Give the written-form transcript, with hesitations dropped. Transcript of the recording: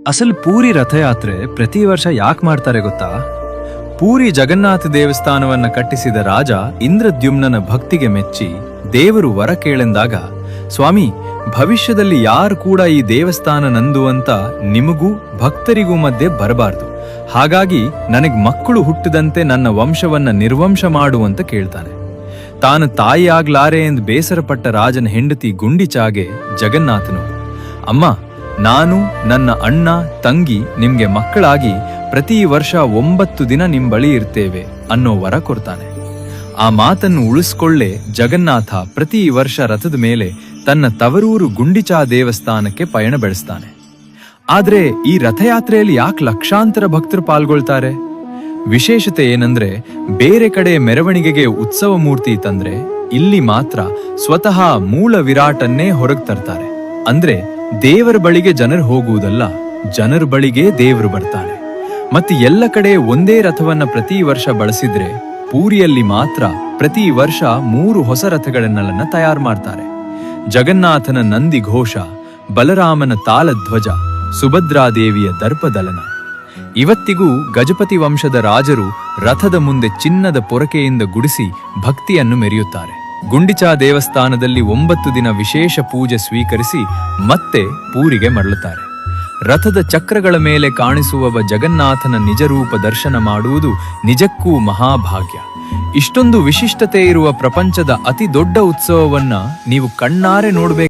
ಅಸಲು ಪೂರಿ ರಥಯಾತ್ರೆ ಪ್ರತಿ ವರ್ಷ ಯಾಕೆ ಮಾಡ್ತಾರೆ ಗೊತ್ತಾ? ಪೂರಿ ಜಗನ್ನಾಥ ದೇವಸ್ಥಾನವನ್ನ ಕಟ್ಟಿಸಿದ ರಾಜ ಇಂದ್ರದ್ಯುಮ್ನನ ಭಕ್ತಿಗೆ ಮೆಚ್ಚಿ ದೇವರು ವರ ಕೇಳೆಂದಾಗ, ಸ್ವಾಮಿ, ಭವಿಷ್ಯದಲ್ಲಿ ಯಾರು ಕೂಡ ಈ ದೇವಸ್ಥಾನ ನಂದು ಅಂತ ನಿಮಗೂ ಭಕ್ತರಿಗೂ ಮಧ್ಯೆ ಬರಬಾರ್ದು, ಹಾಗಾಗಿ ನನಗ್ ಮಕ್ಕಳು ಹುಟ್ಟಿದಂತೆ ನನ್ನ ವಂಶವನ್ನ ನಿರ್ವಂಶ ಮಾಡುವಂತ ಕೇಳ್ತಾನೆ. ತಾನು ತಾಯಿ ಆಗ್ಲಾರೆ ಎಂದು ಬೇಸರಪಟ್ಟ ರಾಜನ ಹೆಂಡತಿ ಗುಂಡಿಚಾಗೆ ಜಗನ್ನಾಥನು, ಅಮ್ಮ, ನಾನು ನನ್ನ ಅಣ್ಣ ತಂಗಿ ನಿಮ್ಗೆ ಮಕ್ಕಳಾಗಿ ಪ್ರತಿ ವರ್ಷ 9 ದಿನ ನಿಮ್ ಬಳಿ ಇರ್ತೇವೆ ಅನ್ನೋ ವರ ಕೊಡ್ತಾನೆ. ಆ ಮಾತನ್ನು ಉಳಿಸ್ಕೊಳ್ಳೆ ಜಗನ್ನಾಥ ಪ್ರತಿ ವರ್ಷ ರಥದ ಮೇಲೆ ತನ್ನ ತವರೂರು ಗುಂಡಿಚಾ ದೇವಸ್ಥಾನಕ್ಕೆ ಪಯಣ ಬೆಳೆಸ್ತಾನೆ. ಆದ್ರೆ ಈ ರಥಯಾತ್ರೆಯಲ್ಲಿ ಯಾಕೆ ಲಕ್ಷಾಂತರ ಭಕ್ತರು ಪಾಲ್ಗೊಳ್ತಾರೆ? ವಿಶೇಷತೆ ಏನಂದ್ರೆ, ಬೇರೆ ಕಡೆ ಮೆರವಣಿಗೆಗೆ ಉತ್ಸವ ಮೂರ್ತಿ ತಂದ್ರೆ ಇಲ್ಲಿ ಮಾತ್ರ ಸ್ವತಃ ಮೂಲ ವಿರಾಟನ್ನೇ ಹೊರಗೆ ತರ್ತಾರೆ. ಅಂದ್ರೆ ದೇವರ ಬಳಿಗೆ ಜನರು ಹೋಗುವುದಲ್ಲ, ಜನರ ಬಳಿಗೆ ದೇವರು ಬರ್ತಾನೆ. ಮತ್ತೆ ಎಲ್ಲ ಕಡೆ ಒಂದೇ ರಥವನ್ನ ಪ್ರತಿ ವರ್ಷ ಬಳಸಿದ್ರೆ ಪೂರಿಯಲ್ಲಿ ಮಾತ್ರ ಪ್ರತಿ ವರ್ಷ 3 ಹೊಸ ರಥಗಳನ್ನೆಲ್ಲ ತಯಾರು ಮಾಡ್ತಾರೆ. ಜಗನ್ನಾಥನ ನಂದಿ ಘೋಷ, ಬಲರಾಮನ ತಾಲಧ್ವಜ, ಸುಭದ್ರಾದೇವಿಯ ದರ್ಪದಲನ. ಇವತ್ತಿಗೂ ಗಜಪತಿ ವಂಶದ ರಾಜರು ರಥದ ಮುಂದೆ ಚಿನ್ನದ ಪೊರಕೆಯಿಂದ ಗುಡಿಸಿ ಭಕ್ತಿಯನ್ನು ಮೆರೆಯುತ್ತಾರೆ. ಗುಂಡಿಚಾ ದೇವಸ್ಥಾನದಲ್ಲಿ 9 ದಿನ ವಿಶೇಷ ಪೂಜೆ ಸ್ವೀಕರಿಸಿ ಮತ್ತೆ ಪೂರಿಗೆ ಮರಳುತ್ತಾರೆ. ರಥದ ಚಕ್ರಗಳ ಮೇಲೆ ಕಾಣಿಸುವ ಜಗನ್ನಾಥನ ನಿಜರೂಪ ದರ್ಶನ ಮಾಡುವುದು ನಿಜಕ್ಕೂ ಮಹಾಭಾಗ್ಯ. ಇಷ್ಟೊಂದು ವಿಶಿಷ್ಟತೆ ಇರುವ ಪ್ರಪಂಚದ ಅತಿ ದೊಡ್ಡ ಉತ್ಸವವನ್ನ ನೀವು ಕಣ್ಣಾರೆ ನೋಡಬೇಕು.